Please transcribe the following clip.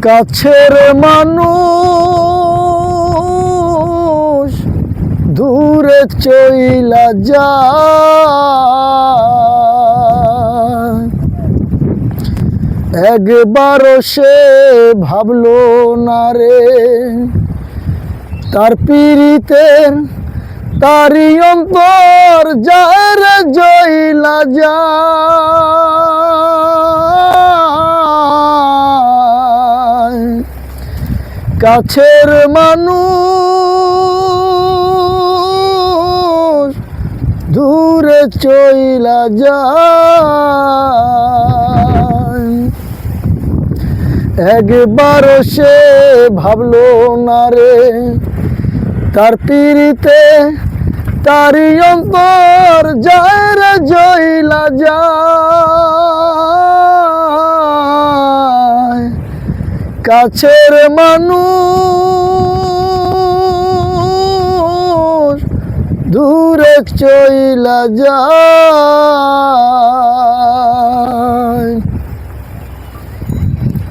কাছের মানুষ দূরে চইলা যায়, একবারও সে ভাবলো না রে তার পীড়িতের তারি অন্তর যায় রে জইলা যায়। কাছের মানুষ দূরে চইলা যায়, একবারও সে ভাবলো না রে তার পীড়িতে তারি অন্তর যায় রে জইলা যায়। কাছের মানুষ দূরে চইলা যায়।